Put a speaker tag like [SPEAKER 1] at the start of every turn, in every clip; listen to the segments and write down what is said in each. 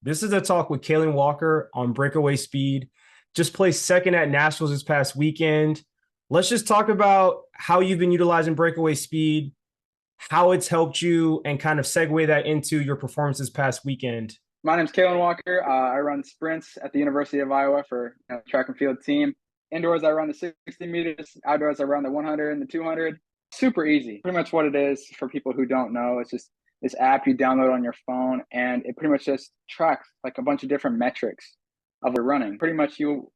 [SPEAKER 1] This is a talk with Kalen Walker on Breakaway Speed. Just placed second at Nationals this past weekend. Let's just talk about how you've been utilizing Breakaway Speed, how it's helped you, and kind of segue that into your performance this past weekend.
[SPEAKER 2] My name's Kalen Walker. I run sprints at the University of Iowa for track and field team. Indoors, I run the 60 meters. Outdoors, I run the 100 and the 200. Super easy. Pretty much what it is for people who don't know. It's just this app you download on your phone, and it pretty much just tracks like a bunch of different metrics of your running. Pretty much you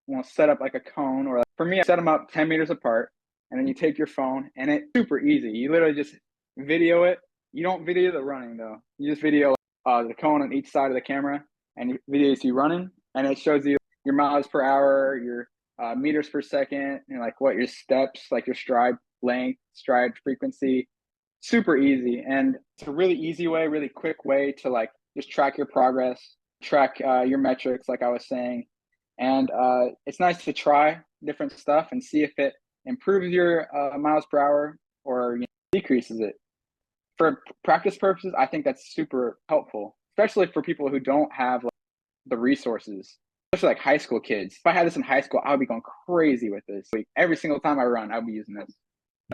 [SPEAKER 2] want to set up like a cone, or like, for me, I set them up 10 meters apart, and then you take your phone, and it's super easy. You literally just video it. You don't video the running though. You just video the cone on each side of the camera, and it videos you running, and it shows you your miles per hour, your meters per second, and like what your steps, like your stride length, stride frequency. Super easy, and it's a really easy way, really quick way to like just track your progress, track your metrics, like I was saying. And it's nice to try different stuff and see if it improves your miles per hour or decreases it. For practice purposes, I think that's super helpful, especially for people who don't have like, the resources, especially like high school kids. If I had this in high school, I would be going crazy with this. Like, every single time I run, I'll be using this.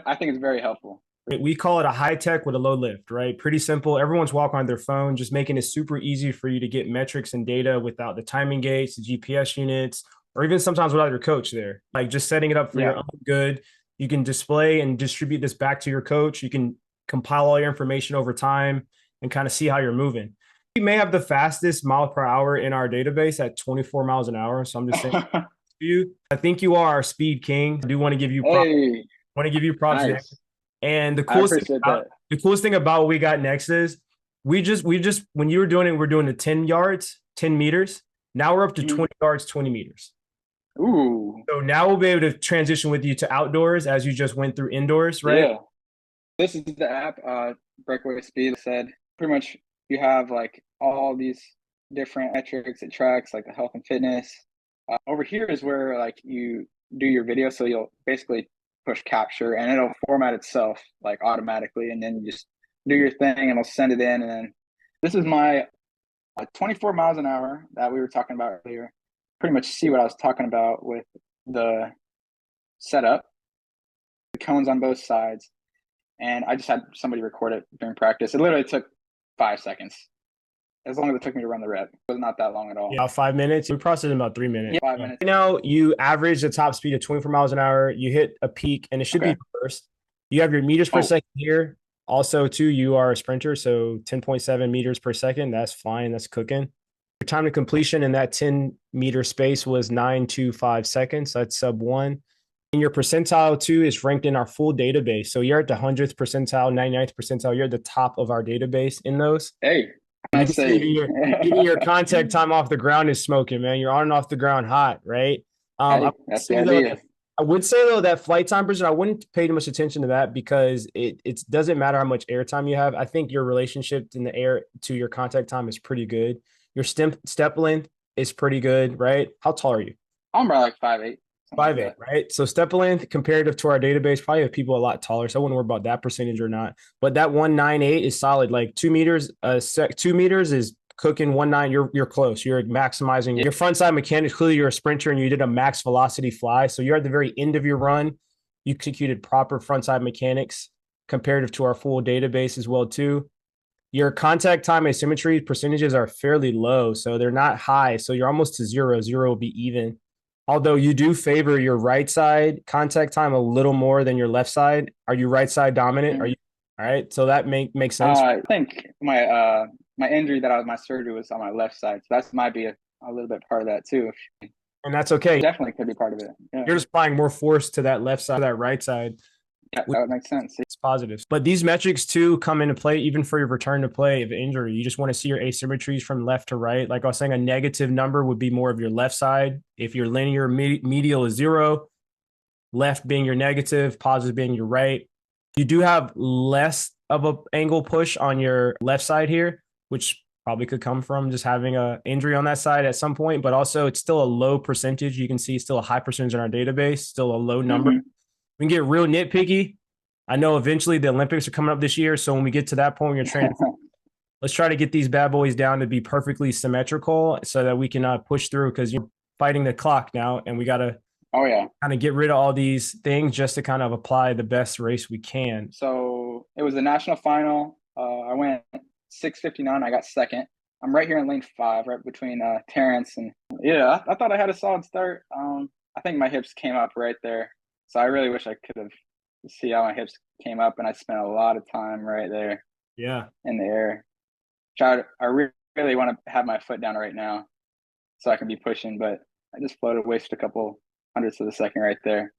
[SPEAKER 2] I think it's very helpful.
[SPEAKER 1] We call it a high tech with a low lift, right? Pretty simple. Everyone's walking on their phone, just making it super easy for you to get metrics and data without the timing gates, the GPS units, or even sometimes without your coach there. Like just setting it up for your own good. You can display and distribute this back to your coach. You can compile all your information over time and kind of see how you're moving. We may have the fastest mile per hour in our database at 24 miles an hour. So I'm just saying to you, I think you are our speed king. I do want to give you props.
[SPEAKER 2] Hey,
[SPEAKER 1] Want to give you props there.
[SPEAKER 2] nice.
[SPEAKER 1] And the coolest thing about what we got next is we just when you were doing it, we're doing the 10 yards, 10 meters. Now we're up to 20 yards, 20 meters.
[SPEAKER 2] Ooh.
[SPEAKER 1] So now we'll be able to transition with you to outdoors as you just went through indoors, right?
[SPEAKER 2] Yeah. This is the app, Breakaway Speed said. Pretty much you have like all these different metrics it tracks, like the health and fitness. Over here is where like you do your video. So you'll basically push capture and it'll format itself like automatically, and then you just do your thing and it'll send it in. And then this is my 24 miles an hour that we were talking about earlier. Pretty much see what I was talking about with the setup, the cones on both sides. And I just had somebody record it during practice. It literally took 5 seconds. As long as it took me to run the rep. It was not that long at all.
[SPEAKER 1] Yeah, 5 minutes. We processed in about 3 minutes.
[SPEAKER 2] Yeah, 5 minutes.
[SPEAKER 1] Right now, you average the top speed of 24 miles an hour. You hit a peak, and it should be first. You have your meters per second here. Also, too, you are a sprinter, so 10.7 meters per second. That's flying. That's cooking. Your time to completion in that 10-meter space was 9.25 seconds. That's sub 1. And your percentile, too, is ranked in our full database. So you're at the 100th percentile, 99th percentile. You're at the top of our database in those.
[SPEAKER 2] Hey.
[SPEAKER 1] You can see even your contact time off the ground is smoking, man. You're on and off the ground hot, right?
[SPEAKER 2] That's the idea.
[SPEAKER 1] I would say, though, that flight time percent, I wouldn't pay too much attention to that because it doesn't matter how much air time you have. I think your relationship in the air to your contact time is pretty good. Your step length is pretty good, right? How tall are you?
[SPEAKER 2] I'm about like 5'8".
[SPEAKER 1] 5'8", right? So step length comparative to our database, probably have people a lot taller. So I wouldn't worry about that percentage or not. But that 198 is solid. Like 2 meters, 2 meters is cooking 19. You're close. You're maximizing your front side mechanics. Clearly, you're a sprinter and you did a max velocity fly. So you're at the very end of your run. You executed proper front side mechanics comparative to our full database as well too. Your contact time and symmetry percentages are fairly low, so they're not high. So you're almost to zero. Zero will be even. Although you do favor your right side contact time a little more than your left side. Are you right side dominant? Are you all right? So that makes sense.
[SPEAKER 2] I think my injury my surgery was on my left side. So that might be a little bit part of that too.
[SPEAKER 1] And that's okay.
[SPEAKER 2] Definitely could be part of it. Yeah.
[SPEAKER 1] You're just applying more force to that left side, that right side.
[SPEAKER 2] Yeah, that would make sense.
[SPEAKER 1] It's positive. But these metrics too come into play even for your return to play of injury. You just want to see your asymmetries from left to right. Like I was saying, a negative number would be more of your left side. If your linear medial is 0, left being your negative, positive being your right. You do have less of an angle push on your left side here, which probably could come from just having an injury on that side at some point. But also it's still a low percentage. You can see still a high percentage in our database, still a low number. We can get real nitpicky. I know eventually the Olympics are coming up this year. So when we get to that point, when you're training, let's try to get these bad boys down to be perfectly symmetrical so that we can push through, because you're fighting the clock now, and we got to
[SPEAKER 2] Oh yeah.
[SPEAKER 1] kind of get rid of all these things just to kind of apply the best race we can.
[SPEAKER 2] So it was the national final. I went 6:59. I got second. I'm right here in lane 5, right between Terrence and yeah. I thought I had a solid start. I think my hips came up right there, so I really wish I could have see how my hips came up, and I spent a lot of time right there
[SPEAKER 1] Yeah.
[SPEAKER 2] in the air. Really want to have my foot down right now, so I can be pushing, but I just floated, wasted a couple hundredths of a second right there.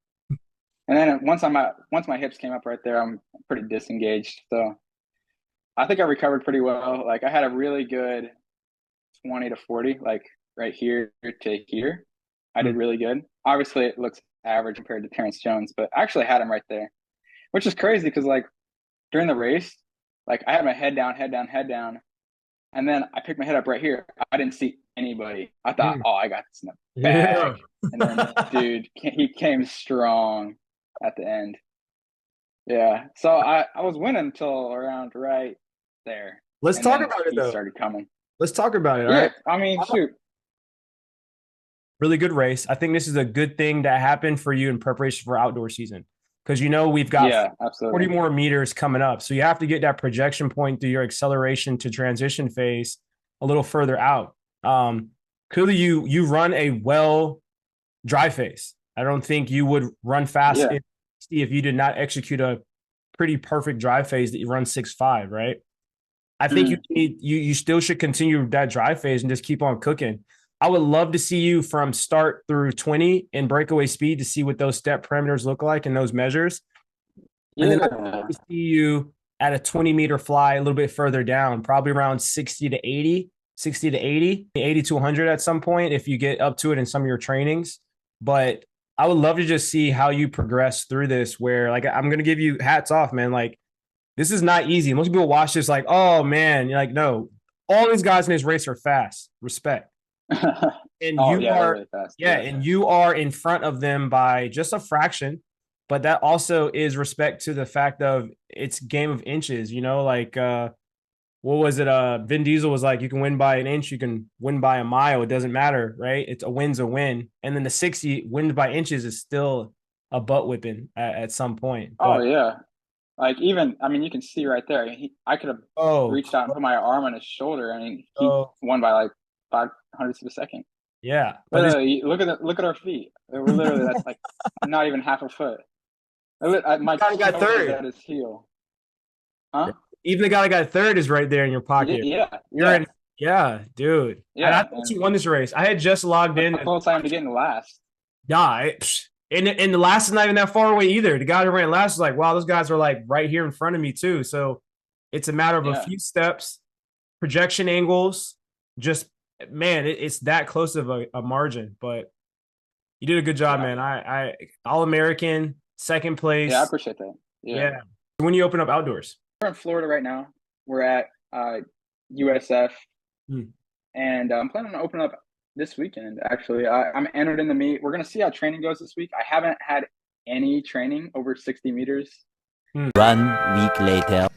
[SPEAKER 2] And then once my hips came up right there, I'm pretty disengaged. So I think I recovered pretty well. Like I had a really good 20 to 40, like right here to here. I did really good. Obviously, it looks average compared to Terrence Jones, but I actually had him right there, which is crazy because like during the race, like I had my head down, head down, head down, and then I picked my head up right here. I didn't see anybody. I thought, oh, I got this in the bag.
[SPEAKER 1] Yeah.
[SPEAKER 2] And then, dude, he came strong at the end. Yeah. So I was winning until around right there.
[SPEAKER 1] Let's
[SPEAKER 2] And
[SPEAKER 1] talk
[SPEAKER 2] then
[SPEAKER 1] about it
[SPEAKER 2] he
[SPEAKER 1] though.
[SPEAKER 2] started coming.
[SPEAKER 1] Let's talk about it. All
[SPEAKER 2] Yeah.
[SPEAKER 1] right.
[SPEAKER 2] I mean, shoot.
[SPEAKER 1] Really good race. I think this is a good thing that happened for you in preparation for outdoor season, because we've got
[SPEAKER 2] Yeah,
[SPEAKER 1] 40
[SPEAKER 2] absolutely.
[SPEAKER 1] more meters coming up. So you have to get that projection point through your acceleration to transition phase a little further out. Clearly, you run a well dry phase. I don't think you would run fast
[SPEAKER 2] Yeah.
[SPEAKER 1] if you did not execute a pretty perfect dry phase that you run 6.5, right? I think you still should continue that dry phase and just keep on cooking. I would love to see you from start through 20 in breakaway speed to see what those step parameters look like in those measures. And then I see you at a 20-meter fly a little bit further down, probably around 60 to 80, 60 to 80, 80 to 100 at some point if you get up to it in some of your trainings. But I would love to just see how you progress through this, where like I'm going to give you hats off, man. Like this is not easy. Most people watch this like, oh man, you're like, no, all these guys in this race are fast. Respect. And
[SPEAKER 2] Oh,
[SPEAKER 1] you
[SPEAKER 2] yeah, they're
[SPEAKER 1] are,
[SPEAKER 2] really fast.
[SPEAKER 1] yeah, and you are in front of them by just a fraction. But that also is respect to the fact of it's game of inches, like what was it? Vin Diesel was like, you can win by an inch, you can win by a mile. It doesn't matter, right? It's a win's a win. And then the 60 wins by inches is still a butt whipping at some point.
[SPEAKER 2] Oh,
[SPEAKER 1] But
[SPEAKER 2] yeah. Like even, I mean, you can see right there. I could have reached out and put my arm on his shoulder. I mean, he won by like 500ths of a second.
[SPEAKER 1] Yeah, but
[SPEAKER 2] literally, look at our feet. We're literally that's like not even half a foot. My
[SPEAKER 1] guy got third
[SPEAKER 2] at his heel. Huh?
[SPEAKER 1] Even the guy that got third is right there in your pocket.
[SPEAKER 2] Yeah,
[SPEAKER 1] You're in, yeah, dude.
[SPEAKER 2] Yeah,
[SPEAKER 1] and I thought you won this race. I had just logged in.
[SPEAKER 2] The whole time to get in the last.
[SPEAKER 1] Yeah, and the last is not even that far away either. The guy who ran last was like, wow, those guys are like right here in front of me too. So it's a matter of a few steps, projection angles. Just man, it's that close of a margin. But you did a good job, man. I All-American, second place.
[SPEAKER 2] Yeah, I appreciate that.
[SPEAKER 1] Yeah. When you open up outdoors,
[SPEAKER 2] we're in Florida right now. We're at USF, and I'm planning on opening up this weekend. Actually, I'm entered in the meet. We're gonna see how training goes this week. I haven't had any training over 60 meters.
[SPEAKER 3] 1 week later.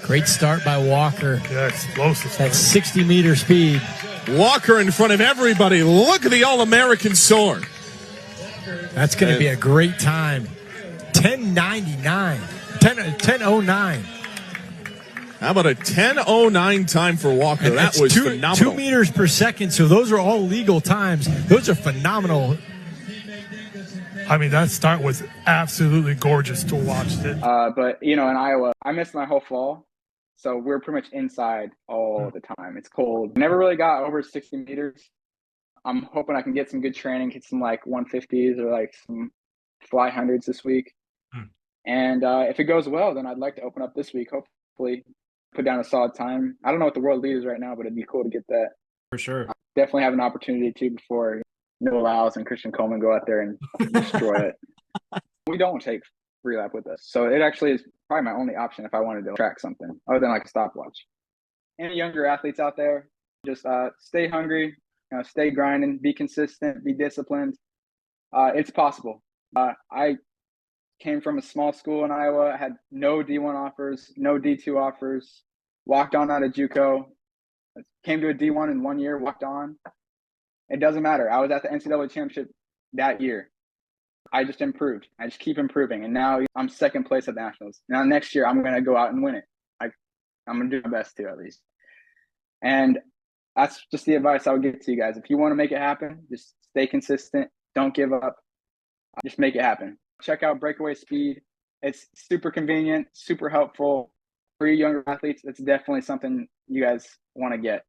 [SPEAKER 4] Great start by Walker.
[SPEAKER 5] Yeah, explosive.
[SPEAKER 4] That 60-meter speed.
[SPEAKER 5] Walker in front of everybody. Look at the All-American soar.
[SPEAKER 4] That's going to be a great time. 10:99. 10:09.
[SPEAKER 5] How about a 10:09 time for Walker?
[SPEAKER 4] And
[SPEAKER 5] that was phenomenal.
[SPEAKER 4] 2 meters per second, so those are all legal times. Those are phenomenal.
[SPEAKER 6] I mean, that start was absolutely gorgeous to watch.
[SPEAKER 2] But, in Iowa, I missed my whole fall. So we're pretty much inside all the time. It's cold. Never really got over 60 meters. I'm hoping I can get some good training, get some like 150s or like some fly hundreds this week. And if it goes well, then I'd like to open up this week. Hopefully put down a solid time. I don't know what the world lead is right now, but it'd be cool to get that.
[SPEAKER 1] For sure.
[SPEAKER 2] Definitely have an opportunity too before Noah Lyles and Christian Coleman go out there and destroy it. We don't take Rehab with us. So it actually is probably my only option if I wanted to track something other than like a stopwatch. Any younger athletes out there, just stay hungry, stay grinding, be consistent, be disciplined. It's possible. I came from a small school in Iowa, had no D1 offers, no D2 offers, walked on out of JUCO, came to a D1 in 1 year, walked on. It doesn't matter. I was at the NCAA championship that year. I just improved. I just keep improving. And now I'm second place at the Nationals. Now next year, I'm going to go out and win it. I'm going to do my best to, at least. And that's just the advice I would give to you guys. If you want to make it happen, just stay consistent. Don't give up. Just make it happen. Check out Breakaway Speed. It's super convenient, super helpful. For you younger athletes, it's definitely something you guys want to get.